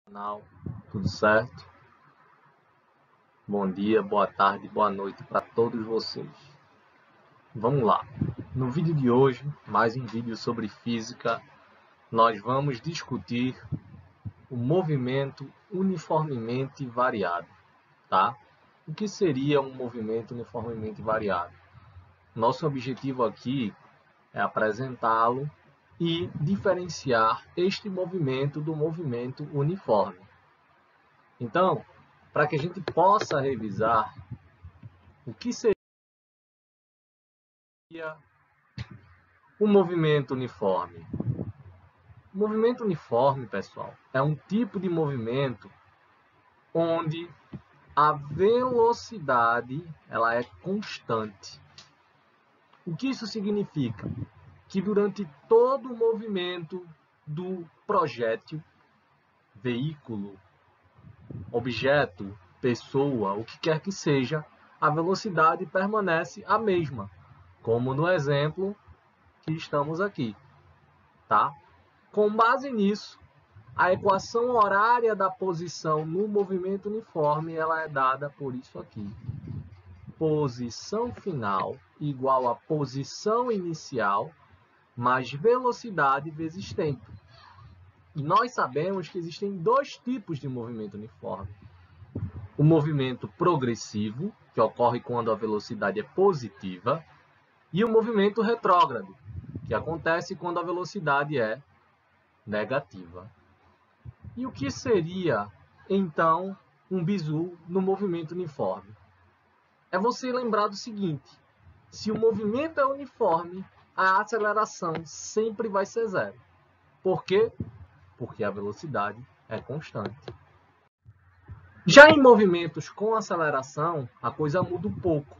Canal, tudo certo? Bom dia, boa tarde, boa noite para todos vocês. Vamos lá. No vídeo de hoje, mais um vídeo sobre física, nós vamos discutir o movimento uniformemente variado, tá? O que seria um movimento uniformemente variado? Nosso objetivo aqui é apresentá-lo e diferenciar este movimento do movimento uniforme. Então, para que a gente possa revisar o que seria o movimento uniforme. O movimento uniforme, pessoal, é um tipo de movimento onde a velocidade ela é constante. O que isso significa? Que durante todo o movimento do projétil, veículo, objeto, pessoa, o que quer que seja, a velocidade permanece a mesma, como no exemplo que estamos aqui, tá? Com base nisso, a equação horária da posição no movimento uniforme ela é dada por isso aqui. Posição final igual a posição inicial mais velocidade vezes tempo. E nós sabemos que existem dois tipos de movimento uniforme. O movimento progressivo, que ocorre quando a velocidade é positiva, e o movimento retrógrado, que acontece quando a velocidade é negativa. E o que seria, então, um bizu no movimento uniforme? É você lembrar do seguinte: se o movimento é uniforme, a aceleração sempre vai ser zero. Por quê? Porque a velocidade é constante. Já em movimentos com aceleração, a coisa muda um pouco.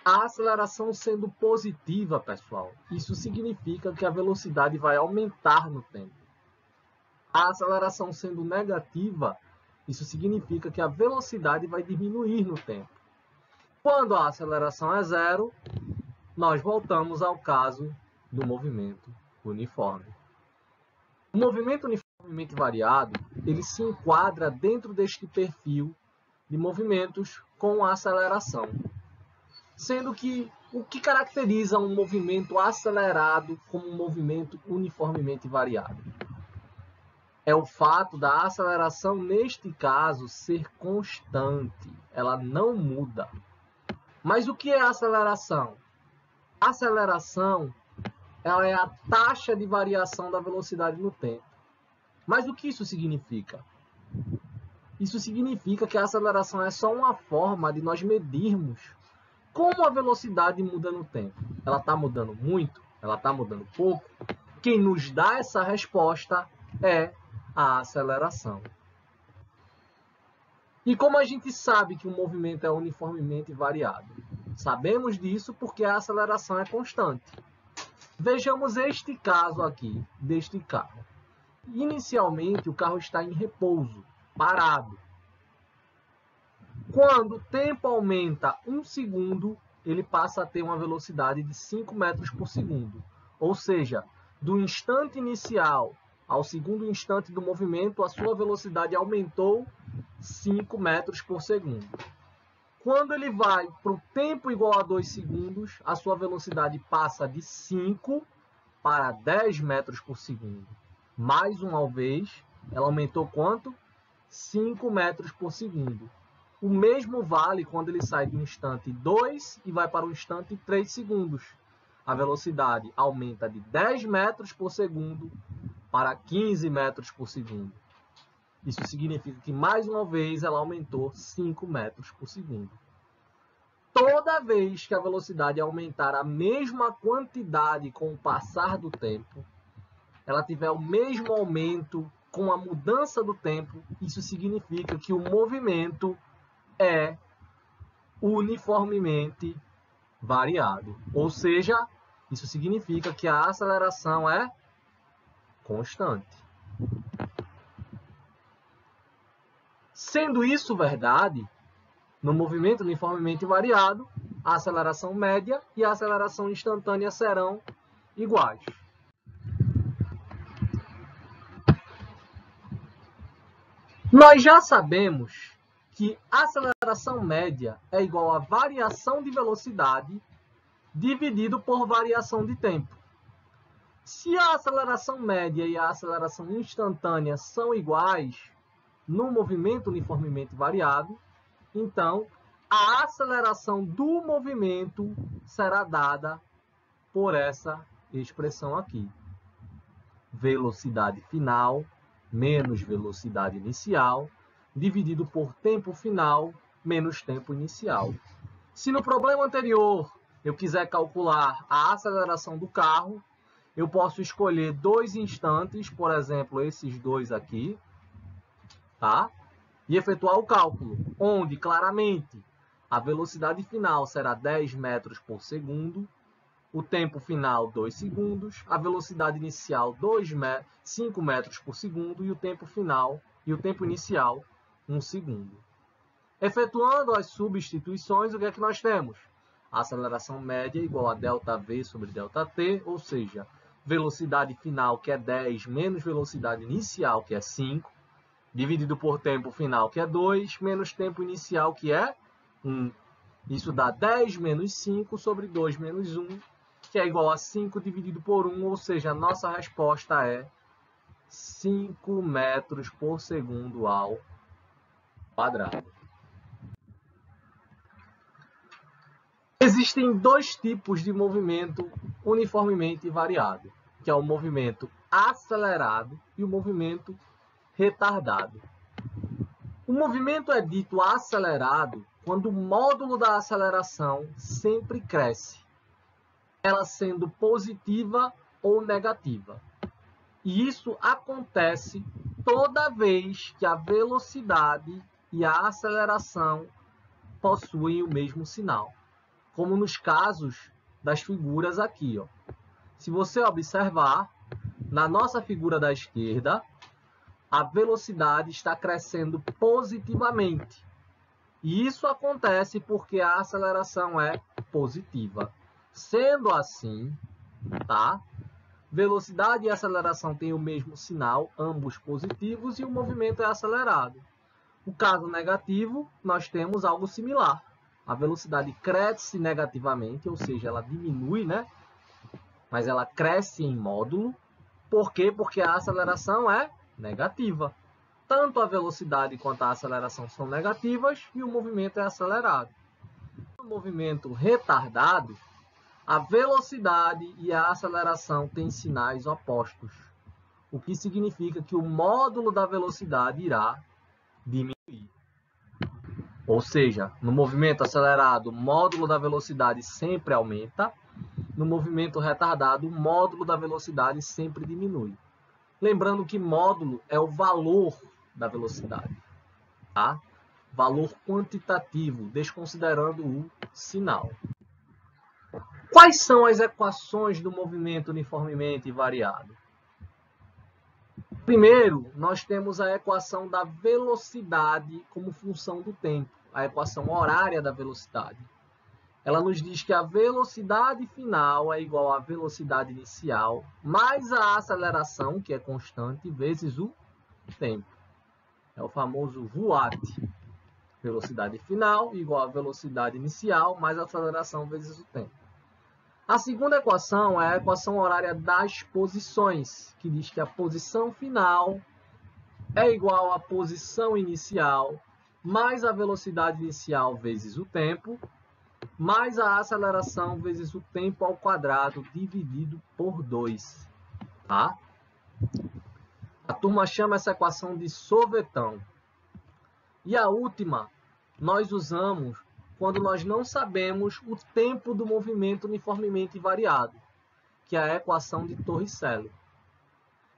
A aceleração sendo positiva, pessoal, isso significa que a velocidade vai aumentar no tempo. A aceleração sendo negativa, isso significa que a velocidade vai diminuir no tempo. Quando a aceleração é zero, nós voltamos ao caso do movimento uniforme. O movimento uniformemente variado, ele se enquadra dentro deste perfil de movimentos com aceleração. Sendo que o que caracteriza um movimento acelerado como um movimento uniformemente variado? É o fato da aceleração, neste caso, ser constante. Ela não muda. Mas o que é aceleração? A aceleração ela é a taxa de variação da velocidade no tempo. Mas o que isso significa? Isso significa que a aceleração é só uma forma de nós medirmos como a velocidade muda no tempo. Ela está mudando muito? Ela está mudando pouco? Quem nos dá essa resposta é a aceleração. E como a gente sabe que o movimento é uniformemente variado? Sabemos disso porque a aceleração é constante. Vejamos este caso aqui, deste carro. Inicialmente, o carro está em repouso, parado. Quando o tempo aumenta 1 segundo, ele passa a ter uma velocidade de 5 metros por segundo. Ou seja, do instante inicial ao segundo instante do movimento, a sua velocidade aumentou 5 metros por segundo. Quando ele vai para o tempo igual a 2 segundos, a sua velocidade passa de 5 para 10 metros por segundo. Mais uma vez, ela aumentou quanto? 5 metros por segundo. O mesmo vale quando ele sai do instante 2 e vai para o instante 3 segundos. A velocidade aumenta de 10 metros por segundo para 15 metros por segundo. Isso significa que, mais uma vez, ela aumentou 5 metros por segundo. Toda vez que a velocidade aumentar a mesma quantidade com o passar do tempo, ela tiver o mesmo aumento com a mudança do tempo, isso significa que o movimento é uniformemente variado. Ou seja, isso significa que a aceleração é constante. Sendo isso verdade, no movimento uniformemente variado, a aceleração média e a aceleração instantânea serão iguais. Nós já sabemos que a aceleração média é igual a variação de velocidade dividido por variação de tempo. Se a aceleração média e a aceleração instantânea são iguais no movimento uniformemente variado, então a aceleração do movimento será dada por essa expressão aqui. Velocidade final menos velocidade inicial, dividido por tempo final menos tempo inicial. Se no problema anterior eu quiser calcular a aceleração do carro, eu posso escolher 2 instantes, por exemplo, esses dois aqui, tá? E efetuar o cálculo, onde claramente a velocidade final será 10 metros por segundo, o tempo final 2 segundos, a velocidade inicial 5 metros por segundo e o tempo final e o tempo inicial 1 segundo. Efetuando as substituições, o que é que nós temos? A aceleração média é igual a ΔV sobre ΔT, ou seja, velocidade final, que é 10, menos velocidade inicial, que é 5, dividido por tempo final, que é 2, menos tempo inicial, que é 1. Isso dá 10 menos 5 sobre 2 menos 1, que é igual a 5 dividido por 1, ou seja, a nossa resposta é 5 metros por segundo ao quadrado. Existem 2 tipos de movimento uniformemente variado, que é o movimento acelerado e o movimento retardado. O movimento é dito acelerado quando o módulo da aceleração sempre cresce, ela sendo positiva ou negativa. E isso acontece toda vez que a velocidade e a aceleração possuem o mesmo sinal, como nos casos das figuras aqui, ó. Se você observar, na nossa figura da esquerda, a velocidade está crescendo positivamente. E isso acontece porque a aceleração é positiva. Sendo assim, tá? Velocidade e aceleração têm o mesmo sinal, ambos positivos, e o movimento é acelerado. No caso negativo, nós temos algo similar. A velocidade cresce negativamente, ou seja, ela diminui, né? Mas ela cresce em módulo. Por quê? Porque a aceleração é negativa. Tanto a velocidade quanto a aceleração são negativas e o movimento é acelerado. No movimento retardado, a velocidade e a aceleração têm sinais opostos, o que significa que o módulo da velocidade irá diminuir. Ou seja, no movimento acelerado, o módulo da velocidade sempre aumenta. No movimento retardado, o módulo da velocidade sempre diminui. Lembrando que módulo é o valor da velocidade, tá? Valor quantitativo, desconsiderando o sinal. Quais são as equações do movimento uniformemente variado? Primeiro, nós temos a equação da velocidade como função do tempo, a equação horária da velocidade. Ela nos diz que a velocidade final é igual à velocidade inicial mais a aceleração, que é constante, vezes o tempo. É o famoso VUAT. Velocidade final igual à velocidade inicial mais a aceleração vezes o tempo. A segunda equação é a equação horária das posições, que diz que a posição final é igual à posição inicial mais a velocidade inicial vezes o tempo, mais a aceleração vezes o tempo ao quadrado dividido por 2. Tá? A turma chama essa equação de sorvetão. E a última, nós usamos quando nós não sabemos o tempo do movimento uniformemente variado, que é a equação de Torricelli.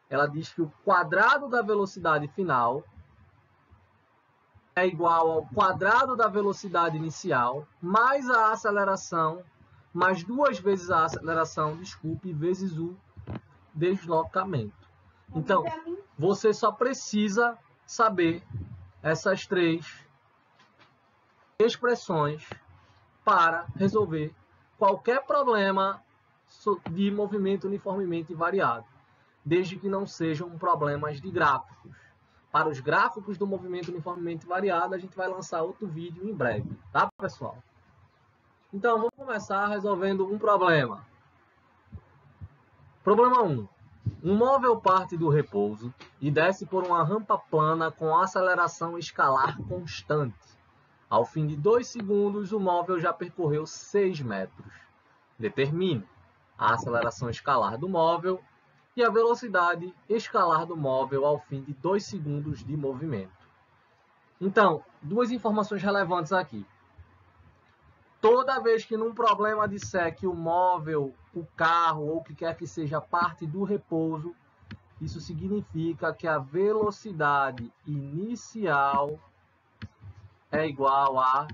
Ela diz que o quadrado da velocidade final é igual ao quadrado da velocidade inicial, mais a aceleração, mais 2 vezes a aceleração, vezes o deslocamento. Então, você só precisa saber essas 3 expressões para resolver qualquer problema de movimento uniformemente variado, desde que não sejam problemas de gráficos. para os gráficos do movimento uniformemente variado, a gente vai lançar outro vídeo em breve, tá, pessoal? Então, vamos começar resolvendo um problema. Problema 1. Um móvel parte do repouso e desce por uma rampa plana com aceleração escalar constante. Ao fim de 2 segundos, o móvel já percorreu 6 metros. Determine a aceleração escalar do móvel e a velocidade escalar do móvel ao fim de 2 segundos de movimento. Então, duas informações relevantes aqui. Toda vez que num problema disser que o móvel, o carro ou o que quer que seja parte do repouso, isso significa que a velocidade inicial é igual a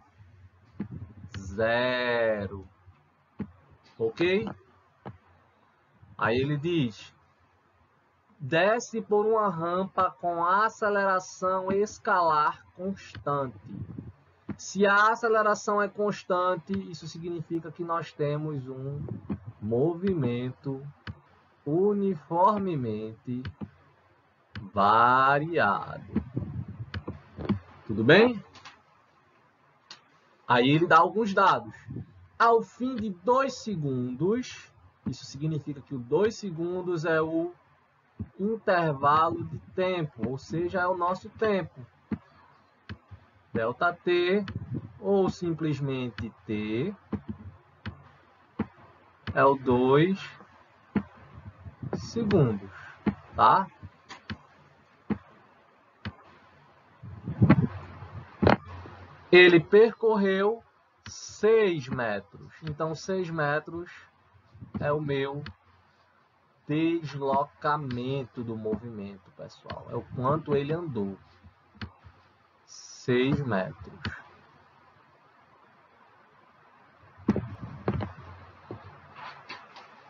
0. Ok? Aí ele diz, desce por uma rampa com aceleração escalar constante. Se a aceleração é constante, isso significa que nós temos um movimento uniformemente variado. Tudo bem? Aí ele dá alguns dados. Ao fim de 2 segundos, isso significa que o 2 segundos é o intervalo de tempo, ou seja, é o nosso tempo. ΔT, ou simplesmente T, é o 2 segundos, tá? Ele percorreu 6 metros. Então, 6 metros é o meu deslocamento do movimento, pessoal. É o quanto ele andou. 6 metros.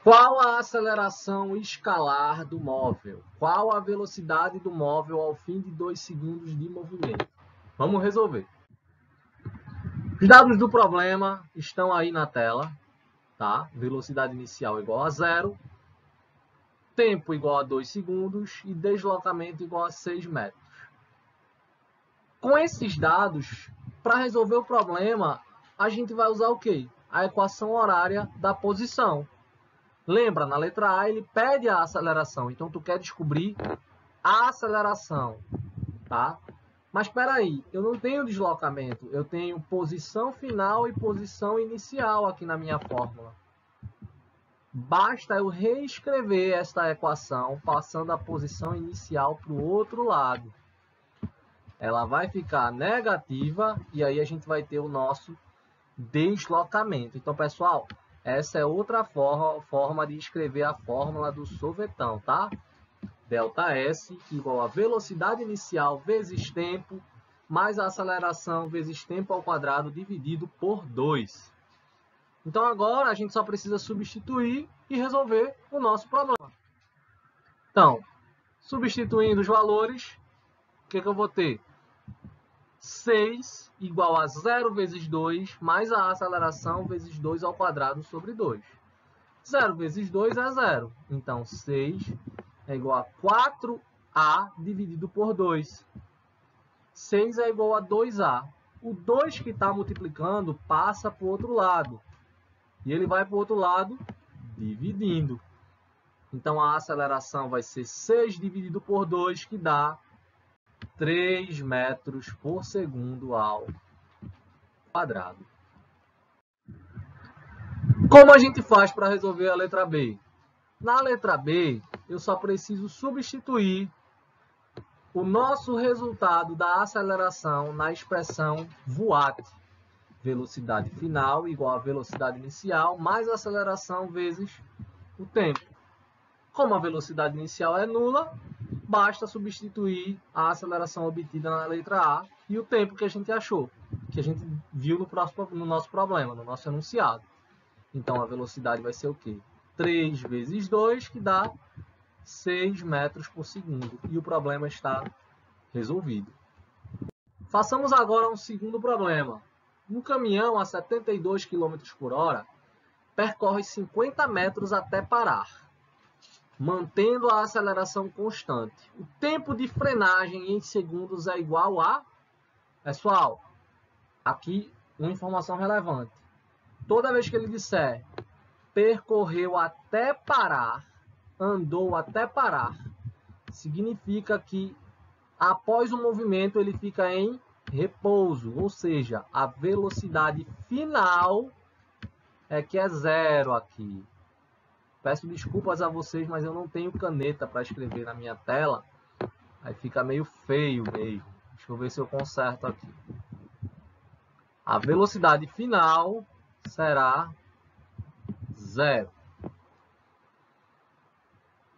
Qual a aceleração escalar do móvel? Qual a velocidade do móvel ao fim de 2 segundos de movimento? Vamos resolver. Os dados do problema estão aí na tela, tá? Velocidade inicial igual a 0, tempo igual a 2 segundos e deslocamento igual a 6 metros. Com esses dados, para resolver o problema, a gente vai usar o quê? A equação horária da posição. Lembra, na letra A ele pede a aceleração, então tu quer descobrir a aceleração, tá? Mas espera aí, eu não tenho deslocamento, eu tenho posição final e posição inicial aqui na minha fórmula. Basta eu reescrever esta equação passando a posição inicial para o outro lado. Ela vai ficar negativa e aí a gente vai ter o nosso deslocamento. Então, pessoal, essa é outra forma de escrever a fórmula do sorvetão, tá? ΔS igual a velocidade inicial vezes tempo, mais a aceleração vezes tempo ao quadrado dividido por 2. Então, agora a gente só precisa substituir e resolver o nosso problema. Então, substituindo os valores, o que eu vou ter? 6 igual a 0 vezes 2, mais a aceleração vezes 2 ao quadrado sobre 2. 0 vezes 2 é 0. Então, 6 é igual a 4A dividido por 2. 6 é igual a 2A. O 2 que está multiplicando passa para o outro lado. E ele vai para o outro lado dividindo. Então, a aceleração vai ser 6 dividido por 2, que dá 3 metros por segundo ao quadrado. Como a gente faz para resolver a letra B? Na letra B, eu só preciso substituir o nosso resultado da aceleração na expressão VUAT. Velocidade final igual a velocidade inicial, mais a aceleração vezes o tempo. Como a velocidade inicial é nula, basta substituir a aceleração obtida na letra A e o tempo que a gente achou, que a gente viu no nosso problema, no nosso enunciado. Então, a velocidade vai ser o quê? 3 vezes 2, que dá 6 metros por segundo. E o problema está resolvido. Façamos agora um segundo problema. Um caminhão a 72 km por hora percorre 50 metros até parar. mantendo a aceleração constante. O tempo de frenagem em segundos é igual a... Pessoal, aqui uma informação relevante. Toda vez que ele disser percorreu até parar, andou até parar, significa que após o movimento ele fica em repouso, ou seja, a velocidade final é que é zero aqui. Peço desculpas a vocês, mas eu não tenho caneta para escrever na minha tela, aí fica meio feio mesmo. Deixa eu ver se eu conserto aqui. A velocidade final será zero.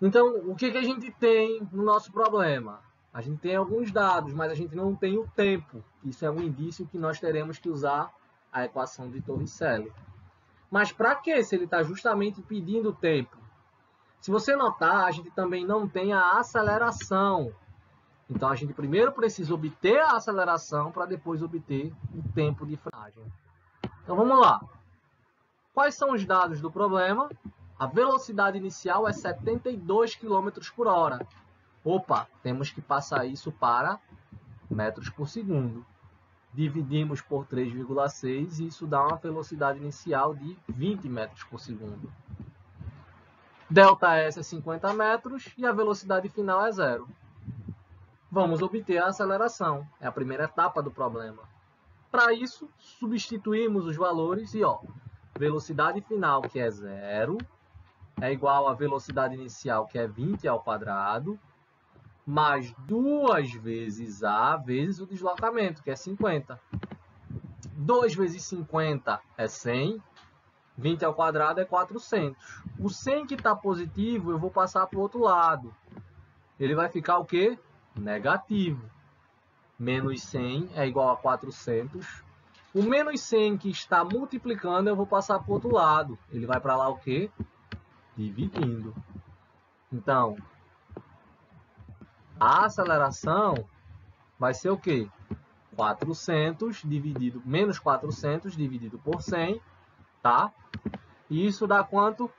Então, o que a gente tem no nosso problema? A gente tem alguns dados, mas a gente não tem o tempo. Isso é um indício que nós teremos que usar a equação de Torricelli. Mas para que, se ele está justamente pedindo o tempo? Se você notar, a gente também não tem a aceleração. Então, a gente primeiro precisa obter a aceleração para depois obter o tempo de frenagem. Então, vamos lá. Quais são os dados do problema? A velocidade inicial é 72 km por hora. Opa, temos que passar isso para metros por segundo. Dividimos por 3,6 e isso dá uma velocidade inicial de 20 metros por segundo. ΔS é 50 metros e a velocidade final é zero. Vamos obter a aceleração. É a primeira etapa do problema. Para isso, substituímos os valores e velocidade final, que é zero, é igual à velocidade inicial, que é 20 ao quadrado, mais 2 vezes A vezes o deslocamento, que é 50. 2 vezes 50 é 100, 20 ao quadrado é 400. O 100 que está positivo, eu vou passar para o outro lado. Ele vai ficar o quê? Negativo. Menos 100 é igual a 400. O menos 100 que está multiplicando, eu vou passar para o outro lado. Ele vai para lá o quê? Dividindo. Então, a aceleração vai ser o quê? 400 dividido, menos 400 dividido por 100, tá? E isso dá quanto?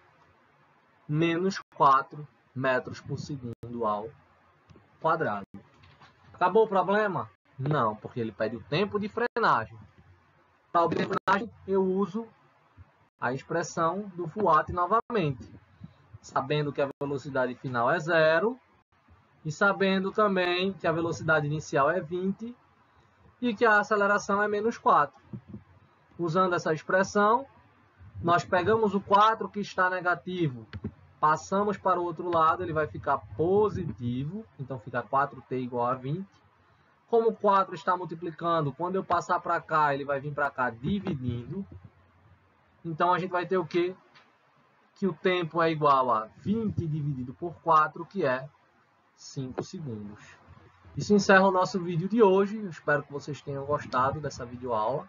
Menos 4 metros por segundo ao quadrado. Acabou o problema? Não, porque ele pede o tempo de frenagem. Para obter frenagem, eu uso a expressão do FUAT novamente. Sabendo que a velocidade final é zero e sabendo também que a velocidade inicial é 20 e que a aceleração é menos 4. Usando essa expressão, nós pegamos o 4 que está negativo, passamos para o outro lado, ele vai ficar positivo, então fica 4t igual a 20. Como o 4 está multiplicando, quando eu passar para cá, ele vai vir para cá dividindo. Então, a gente vai ter o quê? Que o tempo é igual a 20 dividido por 4, que é 5 segundos. Isso encerra o nosso vídeo de hoje. Eu espero que vocês tenham gostado dessa videoaula.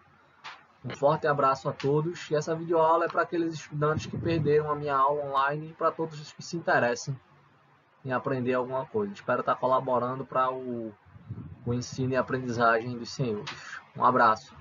Um forte abraço a todos. E essa videoaula é para aqueles estudantes que perderam a minha aula online e para todos os que se interessem em aprender alguma coisa. Espero estar colaborando para o ensino e aprendizagem dos senhores. Um abraço.